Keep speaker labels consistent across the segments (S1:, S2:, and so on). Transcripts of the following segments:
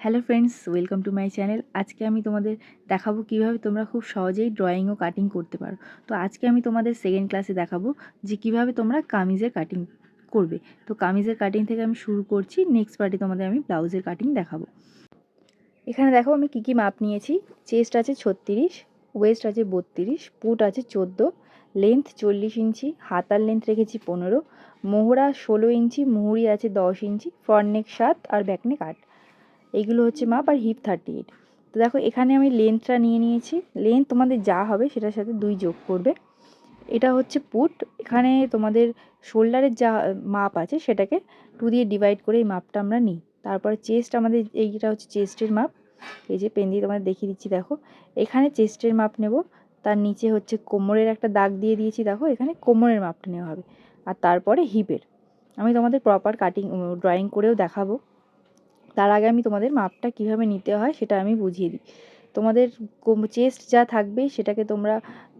S1: Hello friends, welcome to my channel. আজকে আমি তোমাদের দেখাবো কিভাবে তোমরা খুব সহজেই ড্রয়িং ও কাটিং করতে পারো। তো আজকে আমি তোমাদের সেকেন্ড ক্লাসে দেখাবো যে কিভাবে তোমরা কামিজের কাটিং করবে। তো কামিজের কাটিং থেকে আমি শুরু করছি, নেক্সট পার্টে তোমাদের আমি ব্লাউজের কাটিং দেখাবো। এখানে দেখো আমি কী কী মাপ নিয়েছি। চেস্ট আছে 36, ওয়েস্ট আছে 32, পুট আছে 14, লেন্থ 40 ইঞ্চি, হাতার লেন্থ রেখেছি 15, মোহরা 16 ইঞ্চি, মুহুরি আছে 10 ইঞ্চি, ফ্রন্ট নেক 7 আর ব্যাক নেক 8। এইগুলো হচ্ছে মাপ, আর হিপ 38। তো দেখো এখানে আমি লেন্থটা নিয়ে নিয়েছি। লেন্থ তোমাদের যা হবে সেটার সাথে 2 যোগ করবে। এটা হচ্ছে পুট। এখানে তোমাদের শোল্ডারের যা মাপ আছে সেটাকে 2 দিয়ে ডিভাইড করে এই মাপটা আমরা নিই। তারপরে চেস্ট, আমাদের এইটা হচ্ছে চেস্টের মাপ। এই যে পেন দিয়ে তোমাদের দেখিয়ে দিচ্ছি, দেখো এখানে চেস্টের মাপ নেব। তার নিচে হচ্ছে কোমরের একটা দাগ দিয়ে দিয়েছি, দেখো এখানে কোমরের মাপটা নেওয়া হবে। আর তারপরে হিপের আমি তোমাদের প্রপার কাটিং ড্রয়িং করেও দেখাবো। তার আগে আমি তোমাদের মাপটা কিভাবে নিতে হয় সেটা আমি বুঝিয়ে দিই। তোমাদের চেস্ট যা থাকবে সেটাকে তোমরা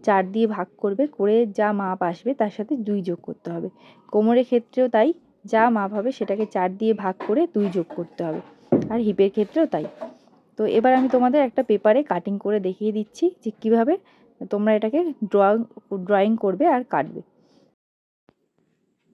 S1: 4 দিয়ে ভাগ করবে, করে যা মাপ আসবে তার সাথে 2 যোগ করতে হবে। কোমরের ক্ষেত্রেও তাই, যা মাপ হবে সেটাকে 4 দিয়ে ভাগ করে 2 যোগ করতে হবে। আর হিপের ক্ষেত্রেও তাই। তো এবার আমি তোমাদের একটা পেপারে কাটিং করে দেখিয়ে দিচ্ছি যে কীভাবে তোমরা এটাকে ড্রয়িং করবে আর কাটবে।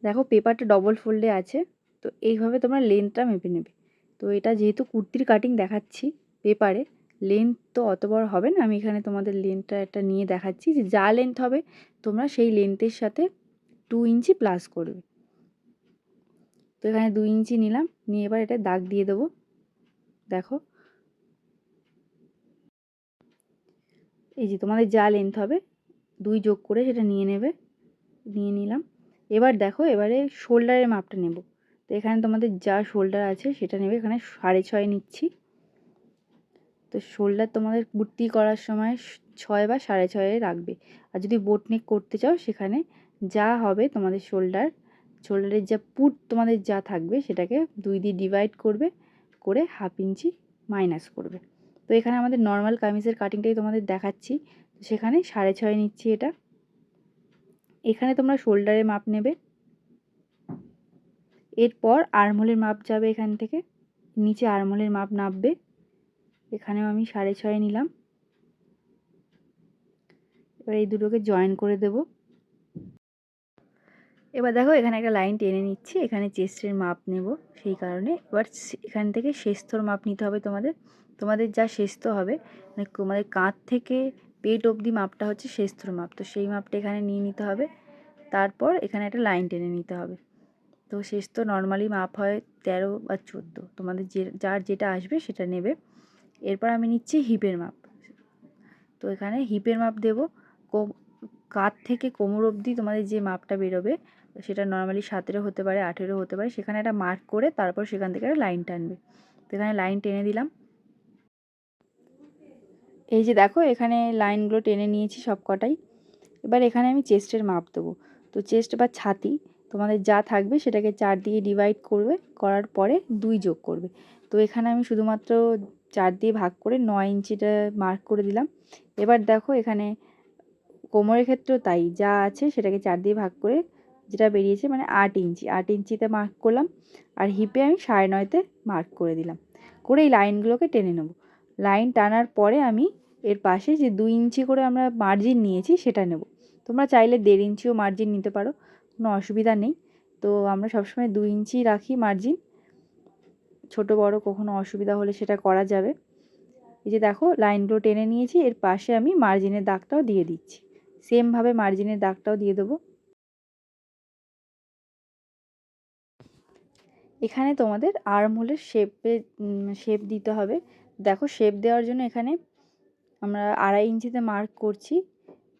S1: দেখো পেপারটা ডবল ফোল্ডে আছে। তো এইভাবে তোমরা লেন্থটা মেপে নেবে। তো এটা যেহেতু কুর্তির কাটিং দেখাচ্ছি পেপারে, লেন্থ তো অত বড় হবে না। আমি এখানে তোমাদের লেন্থটা একটা নিয়ে দেখাচ্ছি যে যা লেন্থ হবে তোমরা সেই লেন্থের সাথে 2 ইঞ্চি প্লাস করবে। তো এখানে 2 ইঞ্চি নিলাম, নিয়ে এবার এটা দাগ দিয়ে দেবো। দেখো এই যে তোমাদের যা লেন্থ হবে 2 যোগ করে সেটা নিয়ে নেবে। নিয়ে নিলাম। এবার দেখো এবারে শোল্ডারের মাপটা নেব। তো এখানে তোমাদের যা শোল্ডার আছে সেটা নেবে। এখানে 6.5 নিচ্ছি। তো শোল্ডার তোমাদের কুর্তি করার সময় 6 বা 6.5 রাখবে। আর যদি বোট নেক করতে চাও সেখানে যা হবে তোমাদের শোল্ডারের যা পুট তোমাদের যা থাকবে সেটাকে 2 দিয়ে ডিভাইড করবে, করে 1/2 ইঞ্চি মাইনাস করবে। তো এখানে আমাদের নর্মাল কামিজের কাটিংটাই তোমাদের দেখাচ্ছি। তো সেখানে 6.5 নিচ্ছি এটা। এখানে তোমরা শোল্ডারের মাপ নেবে। এরপর আর্মহোলের মাপ যাবে, এখান থেকে নিচে আর্মহোলের মাপ নামবে। এখানেও আমি 6.5 নিলাম। এবার এই দুটোকে জয়েন করে দেব। এবার দেখো এখানে একটা লাইন টেনে নিচ্ছি। এখানে চেস্টের মাপ নেব, সেই কারণে এবার এখান থেকে শেষতর মাপ নিতে হবে তোমাদের। তোমাদের যা শেষত হবে, মানে তোমাদের কাঁধ থেকে পেট অবধি মাপটা হচ্ছে শেষতর মাপ। তো সেই মাপটা এখানে নিয়ে নিতে হবে। তারপর এখানে একটা লাইন টেনে নিতে হবে। তো শেষত নর্মালি মাপ হয় 13 বা 14, তোমাদের যার যেটা আসবে সেটা নেবে। এরপর আমি নিচ্ছি হিপের মাপ। তো এখানে হিপের মাপ দেব। কাঁধ থেকে কোমর অবধি তোমাদের যে মাপটা বেরোবে সেটা নর্মালি 17 হতে পারে, 18 হতে পারে। সেখানে একটা মার্ক করে তারপর সেখান থেকে একটা লাইন টানবে। তো এখানে লাইন টেনে দিলাম। এই যে দেখো এখানে লাইনগুলো টেনে নিয়েছি সব কটাই। এবার এখানে আমি চেস্টের মাপ দেবো। তো চেস্ট বা ছাতি তোমাদের যা থাকবে সেটাকে 4 দিয়ে ডিভাইড করবে, করার পরে 2 যোগ করবে। তো এখানে আমি শুধুমাত্র 4 দিয়ে ভাগ করে 9 ইঞ্চিটা মার্ক করে দিলাম। এবার দেখো এখানে কোমরের ক্ষেত্রেও তাই, যা আছে সেটাকে 4 দিয়ে ভাগ করে যেটা বেরিয়েছে মানে 8 ইঞ্চি, 8 ইঞ্চিতে মার্ক করলাম। আর হিপে আমি 9.5তে মার্ক করে দিলাম, করে এই লাইনগুলোকে টেনে নেব। লাইন টানার পরে আমি এর পাশে যে 2 ইঞ্চি করে আমরা মার্জিন নিয়েছি সেটা নেব। তোমরা চাইলে 1.5 ইঞ্চিও মার্জিন নিতে পারো, কোনো অসুবিধা নেই। তো আমরা সবসময় 2 ইঞ্চি রাখি মার্জিন। ছোট বড় কখনো অসুবিধা হলে সেটা করা যাবে। এই যে দেখো লাইনগুলো টেনে নিয়েছি, এর পাশে আমি মার্জিনের দাগটাও দিয়ে দিচ্ছি। সেমভাবে মার্জিনের দাগটাও দিয়ে দেবো। এখানে তোমাদের আর্মহোলের শেপ দিতে হবে। দেখো শেপ দেওয়ার জন্য এখানে আমরা 2.5 ইঞ্চিতে মার্ক করছি।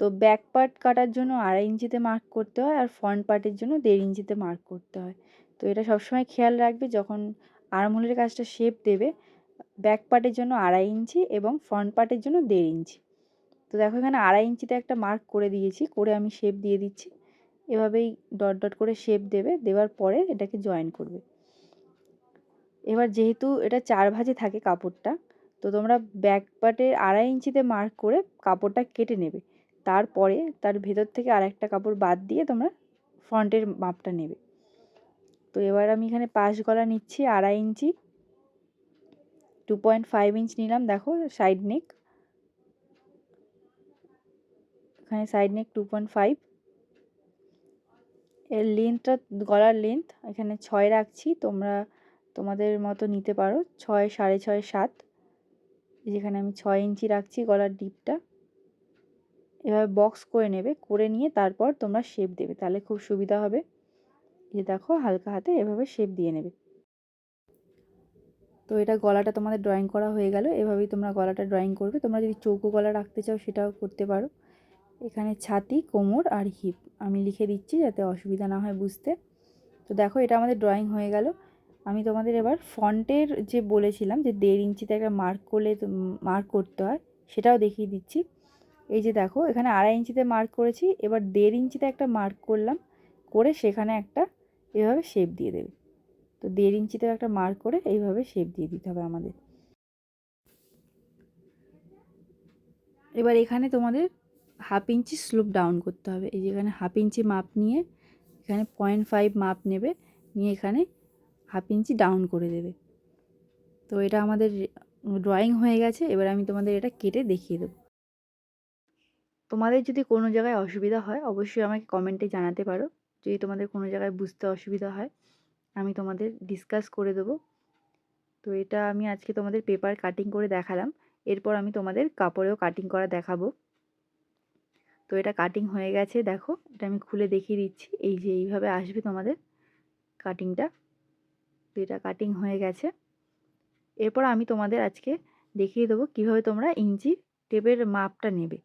S1: তো ব্যাক পার্ট কাটার জন্য 2.5 ইঞ্চিতে মার্ক করতে হয়, আর ফ্রন্ট পার্টের জন্য 1.5 ইঞ্চিতে মার্ক করতে হয়। তো এটা সবসময় খেয়াল রাখবে যখন আর্মহোলের কাজটা শেপ দেবে। ব্যাক পার্টের জন্য 2.5 ইঞ্চি এবং ফ্রন্ট পার্টের জন্য 1.5 ইঞ্চি। তো দেখো এখানে 2.5 ইঞ্চিতে একটা মার্ক করে দিয়েছি, করে আমি শেপ দিয়ে দিচ্ছি। এভাবেই ডট ডট করে শেপ দেবে, দেওয়ার পরে এটাকে জয়েন করবে। এবার যেহেতু এটা 4 ভাঁজে থাকে কাপড়টা, তো তোমরা ব্যাক পার্টের 2.5 ইঞ্চিতে মার্ক করে কাপড়টা কেটে নেবে। তারপরে তার ভেতর থেকে আরেকটা কাপড় বাদ দিয়ে তোমরা ফ্রন্টের মাপটা নেবে। তো এবার আমি এখানে পাশ গলা নিচ্ছি 2.5 ইঞ্চি। 2.5 ইঞ্চ নিলাম, দেখো সাইড নেক, এখানে সাইড নেক 2.5। এর লেন্থটা, গলার লেন্থ এখানে 6 রাখছি, তোমরা তোমাদের মতো নিতে পারো 6, 6.5, 7। যেখানে আমি 6 ইঞ্চি রাখছি গলার ডিপটা। এভাবে বক্স করে নেবে, করে নিয়ে তারপর তোমরা শেপ দেবে, তাহলে খুব সুবিধা হবে। এই দেখো হালকা হাতে এভাবে শেপ দিয়ে নেবে। তো এটা গলাটা তোমাদের ড্রয়িং করা হয়ে গেল। এভাবেই তোমরা গলাটা ড্রয়িং করবে। তোমরা যদি চৌকো গলা রাখতে চাও সেটাও করতে পারো। এখানে ছাতি, কোমর আর হিপ আমি লিখে দিচ্ছি যাতে অসুবিধা না হয় বুঝতে। তো দেখো এটা আমাদের ড্রয়িং হয়ে গেল। আমি তোমাদের এবার ফন্টের যে বলেছিলাম যে 1.5 ইঞ্চিতে একটা মার্ক করলে মার্ক করতে হয়, সেটাও দেখিয়ে দিচ্ছি। এই যে দেখো এখানে 2.5 ইঞ্চিতে মার্ক করেছি, এবার 1.5 ইঞ্চিতে একটা মার্ক করলাম, করে সেখানে একটা এভাবে শেপ দিয়ে দেবে। তো 1.5 ইঞ্চিতে একটা মার্ক করে এইভাবে শেপ দিয়ে দিতে হবে আমাদের। এবার এখানে তোমাদের 1/2 ইঞ্চি স্লোপ ডাউন করতে হবে। এই যে এখানে 1/2 ইঞ্চি মাপ নিয়ে এখানে 0.5 মাপ নেবে, নিয়ে এখানে 1/2 ইঞ্চি ডাউন করে দেবে। তো এটা আমাদের ড্রয়িং হয়ে গেছে। এবার আমি তোমাদের এটা কেটে দেখিয়ে দেবো। তোমাদের যদি কোনো জায়গায় অসুবিধা হয় অবশ্যই আমাকে কমেন্টে জানাতে পারো। যদি তোমাদের কোনো জায়গায় বুঝতে অসুবিধা হয় আমি তোমাদের ডিসকাস করে দেবো। তো এটা আমি আজকে তোমাদের পেপার কাটিং করে দেখালাম, এরপর আমি তোমাদের কাপড়েও কাটিং করা দেখাবো। তো এটা কাটিং হয়ে গেছে, দেখো এটা আমি খুলে দেখিয়ে দিচ্ছি। এই যে এইভাবে আসবে তোমাদের কাটিংটা। তো এটা কাটিং হয়ে গেছে। এরপর আমি তোমাদের আজকে দেখিয়ে দেবো কীভাবে তোমরা ইঞ্চি টেপের মাপটা নেবে।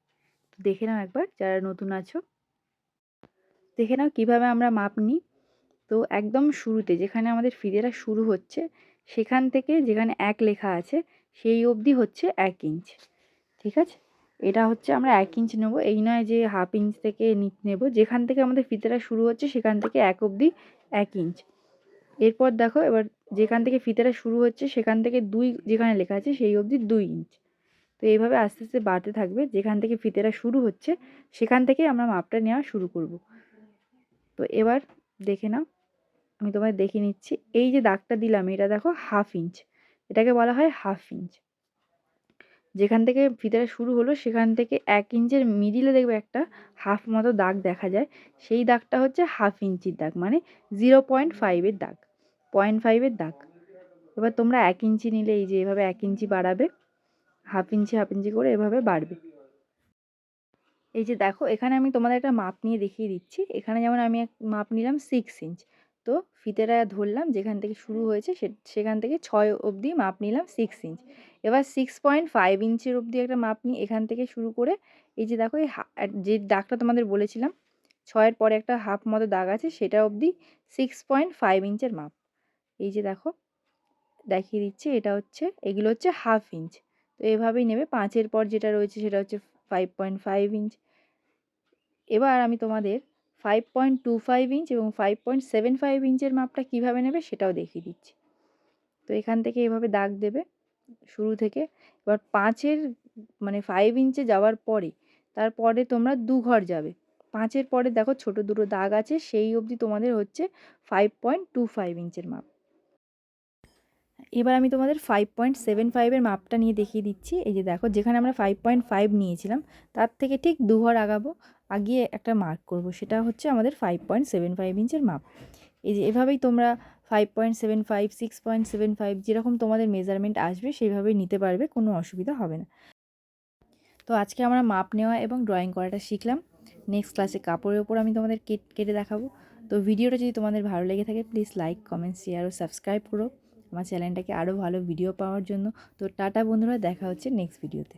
S1: তো দেখে নাও একবার, যারা নতুন আছো দেখে নাও কীভাবে আমরা মাপ নিই। তো একদম শুরুতে যেখানে আমাদের ফিতেটা শুরু হচ্ছে সেখান থেকে যেখানে 1 লেখা আছে সেই অবধি হচ্ছে 1 ইঞ্চ, ঠিক আছে? এটা হচ্ছে আমরা 1 ইঞ্চ নেব, এই নয় যে 1/2 ইঞ্চ থেকে নেব। যেখান থেকে আমাদের ফিতেটা শুরু হচ্ছে সেখান থেকে 1 অবধি 1 ইঞ্চ। এরপর দেখো এবার যেখান থেকে ফিতেটা শুরু হচ্ছে সেখান থেকে 2 যেখানে লেখা আছে সেই অবধি 2 ইঞ্চ। তো এইভাবে আস্তে আস্তে বাড়তে থাকবে। যেখান থেকে ফিতেটা শুরু হচ্ছে সেখান থেকে আমরা মাপটা নেওয়া শুরু করব। তো এবার দেখে নাও, আমি তোমায় দেখিয়ে নিচ্ছি। এই যে দাগটা দিলাম এটা দেখো 1/2 ইঞ্চ, এটাকে বলা হয় 1/2 ইঞ্চ। যেখান থেকে ফিতাটা শুরু হলো সেখান থেকে 1 ইঞ্চের মিডিলে দেখবে একটা 1/2 মতো দাগ দেখা যায়, সেই দাগটা হচ্ছে 1/2 ইঞ্চির দাগ, মানে 0.5 এর দাগ, 0.5 এর দাগ। এবার তোমরা 1 ইঞ্চি নিলে এই যে এভাবে 1 ইঞ্চি বাড়াবে, 1/2 ইঞ্চি 1/2 ইঞ্চি করে এভাবে বাড়বে। এই যে দেখো এখানে আমি তোমাদের একটা মাপ নিয়ে দেখিয়ে দিচ্ছি। এখানে যেমন আমি এক মাপ নিলাম 6 ইঞ্চ, তো ফিতেটা ধরলাম যেখান থেকে শুরু হয়েছে সেখান থেকে 6 অবধি মাপ নিলাম 6 ইঞ্চ। এবার 6.5 ইঞ্চের অবধি একটা মাপ নিই এখান থেকে শুরু করে। এই যে দেখো এই যে দাগটা তোমাদের বলেছিলাম 6 এর পরে একটা 1/2 মতো দাগ আছে সেটা অবধি 6.5 ইঞ্চের মাপ। এই যে দেখো দেখিয়ে দিচ্ছি, এটা হচ্ছে, এগুলো হচ্ছে 1/2 ইঞ্চ। তো এভাবেই নেবে। 5 এর পর যেটা রয়েছে সেটা হচ্ছে 5.5 ইঞ্চ। এবার আমি তোমাদের 5.25 ইঞ্চ এবং 5.75 ইঞ্চের মাপটা কীভাবে নেবে সেটাও দেখিয়ে দিচ্ছি। তো এখান থেকে এভাবে দাগ দেবে শুরু থেকে। এবার 5-এর মানে 5 ইঞ্চে যাওয়ার পরে তারপরে তোমরা 2 ঘর যাবে। 5-এর পরে দেখো ছোট দুটো দাগ আছে, সেই অবধি তোমাদের হচ্ছে 5.25 ইঞ্চের মাপ। এবার আমি তোমাদের 5.75 এর মাপটা নিয়ে দেখিয়ে দিচ্ছি। এই যে দেখো যেখানে আমরা 5.5 নিয়েছিলাম তার থেকে ঠিক 2 ঘর আগাবো, আগিয়ে একটা মার্ক করব, সেটা হচ্ছে আমাদের 5.75 ইঞ্চের মাপ। এই যে এভাবেই তোমরা 5.75, 6.75 যেরকম তোমাদের মেজারমেন্ট আসবে সেইভাবেই নিতে পারবে, কোনো অসুবিধা হবে না। তো আজকে আমরা মাপ নেওয়া এবং ড্রয়িং করাটা শিখলাম। নেক্সট ক্লাসে কাপড়ের ওপর আমি তোমাদের কেটে দেখাবো। তো ভিডিওটা যদি তোমাদের ভালো লেগে থাকে প্লিজ লাইক, কমেন্ট, শেয়ার ও সাবস্ক্রাইব করো আমার চ্যানেলটাকে আরও ভালো ভিডিও পাওয়ার জন্য। তো টাটা বন্ধুরা, দেখা হচ্ছে নেক্সট ভিডিওতে।